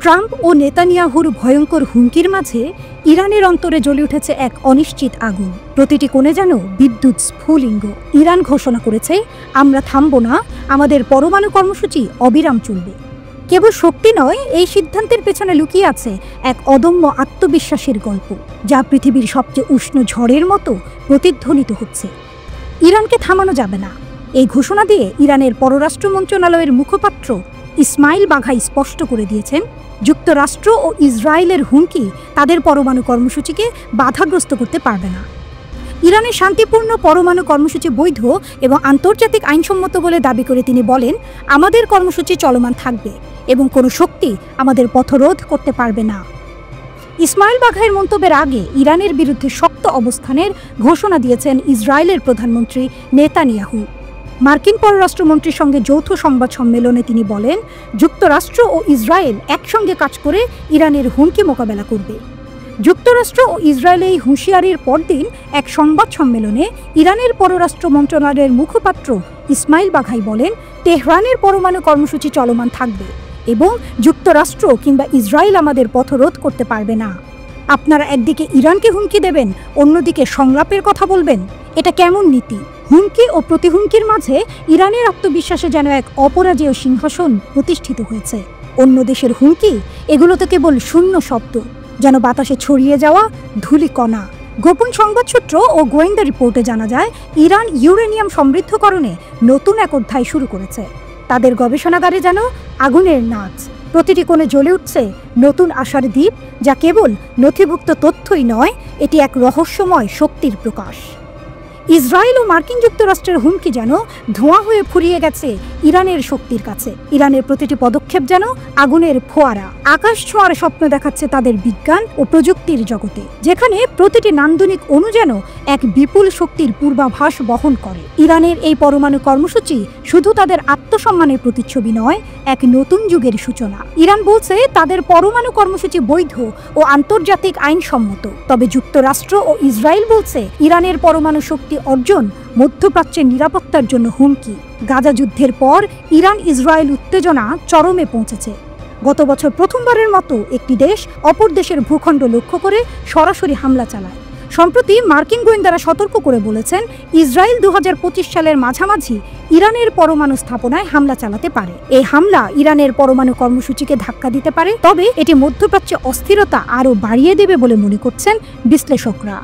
Trump ও নেতানিয়াহুর ভয়ঙ্কর হুমকির মাঝে ইরানের অন্তরে জ্বলে উঠেছে এক অনিশ্চিত আগুন। প্রতিটি কোণে যেন বিদ্যুৎ স্ফুলিঙ্গ। ইরান ঘোষণা করেছে, আমরা থামব না, আমাদের পরমাণু কর্মসূচি অবিরাম চলবে। কেবল শক্তি নয়, এই সিদ্ধান্তের পেছনে লুকিয়ে আছে এক অদম্য আত্মবিশ্বাসের গল্প, যা পৃথিবীর সবচেয়ে উষ্ণ ঝড়ের মতো প্রতিধ্বনিত হচ্ছে। ইরানকে থামানো যাবে না, এই ঘোষণা দিয়ে ইরানের পররাষ্ট্র মন্ত্রণালয়ের মুখপাত্র ইসমাইল বাঘাই স্পষ্ট করে দিয়েছেন, যুক্তরাষ্ট্র ও ইসরায়েলের হুমকি তাদের পরমাণু কর্মসূচিকে বাধাগ্রস্ত করতে পারবে না। ইরানের শান্তিপূর্ণ পরমাণু কর্মসূচি বৈধ এবং আন্তর্জাতিক আইনসম্মত বলে দাবি করে তিনি বলেন, আমাদের কর্মসূচি চলমান থাকবে এবং কোনো শক্তি আমাদের পথরোধ করতে পারবে না। ইসমাইল বাঘাইয়ের মন্তব্যের আগে ইরানের বিরুদ্ধে শক্ত অবস্থানের ঘোষণা দিয়েছেন ইসরায়েলের প্রধানমন্ত্রী নেতানিয়াহু। মার্কিন পররাষ্ট্রমন্ত্রীর সঙ্গে যৌথ সংবাদ সম্মেলনে তিনি বলেন, যুক্তরাষ্ট্র ও ইসরায়েল একসঙ্গে কাজ করে ইরানের হুমকি মোকাবেলা করবে। যুক্তরাষ্ট্র ও ইসরায়েল এই হুঁশিয়ারির পরদিন এক সংবাদ সম্মেলনে ইরানের পররাষ্ট্র মন্ত্রণালয়ের মুখপাত্র ইসমাইল বাঘাই বলেন, তেহরানের পরমাণু কর্মসূচি চলমান থাকবে এবং যুক্তরাষ্ট্র কিংবা ইসরায়েল আমাদের পথরোধ করতে পারবে না। আপনারা একদিকে ইরানকে হুমকি দেবেন, অন্যদিকে সংলাপের কথা বলবেন, এটা কেমন নীতি? হুমকি ও প্রতিহুমকির মাঝে ইরানের আত্মবিশ্বাসে যেন এক অপরাজেয় সিংহাসন প্রতিষ্ঠিত হয়েছে। অন্য দেশের হুমকি, এগুলো তো কেবল শূন্য শব্দ, যেন বাতাসে ছড়িয়ে যাওয়া ধূলিকণা। গোপন সংবাদসূত্র ও গোয়েন্দা রিপোর্টে জানা যায়, ইরান ইউরেনিয়াম সমৃদ্ধকরণে নতুন এক অধ্যায় শুরু করেছে। তাদের গবেষণাগারে যেন আগুনের নাচ, প্রতিটি কোণে জ্বলে উঠছে নতুন আশার দ্বীপ, যা কেবল নথিভুক্ত তথ্যই নয়, এটি এক রহস্যময় শক্তির প্রকাশ। ইসরায়েল ও মার্কিন যুক্তরাষ্ট্রের হুমকি যেন ধোঁয়া হয়ে ফুরিয়ে গেছে ইরানের শক্তির কাছে। ইরানের প্রতিটি পদক্ষেপ যেন আগুনের ফোয়ারা, আকাশ ছোঁয়ার স্বপ্ন দেখাচ্ছে তাদের বিজ্ঞান ও প্রযুক্তির জগতে, যেখানে প্রতিটি নান্দনিক অণু যেন এক বিপুল শক্তির পূর্বাভাস বহন করে। ইরানের এই পরমাণু কর্মসূচি শুধু তাদের আত্মসম্মানের প্রতিচ্ছবি নয়, এক নতুন যুগের সূচনা। ইরান বলছে তাদের পরমাণু কর্মসূচি বৈধ ও আন্তর্জাতিক আইনসম্মত, তবে যুক্তরাষ্ট্র ও ইসরায়েল বলছে ইরানের পরমাণু শক্তি অর্জন মধ্যপ্রাচ্যের নিরাপত্তার জন্য হুমকি। গাজা যুদ্ধের পর ইরান ইসরায়েল উত্তেজনা চরমে পৌঁছেছে। গত বছর প্রথমবারের মতো একটি দেশ অপর দেশের ভূখণ্ড লক্ষ্য করে সরাসরি হামলা চালায়। সম্প্রতি মার্কিন গোয়েন্দারা সতর্ক করে বলেছেন, ইসরায়েল 2025 সালের মাঝামাঝি ইরানের পরমাণু স্থাপনায় হামলা চালাতে পারে। এই হামলা ইরানের পরমাণু কর্মসূচিকে ধাক্কা দিতে পারে, তবে এটি মধ্যপ্রাচ্যে অস্থিরতা আরও বাড়িয়ে দেবে বলে মনে করছেন বিশ্লেষকরা।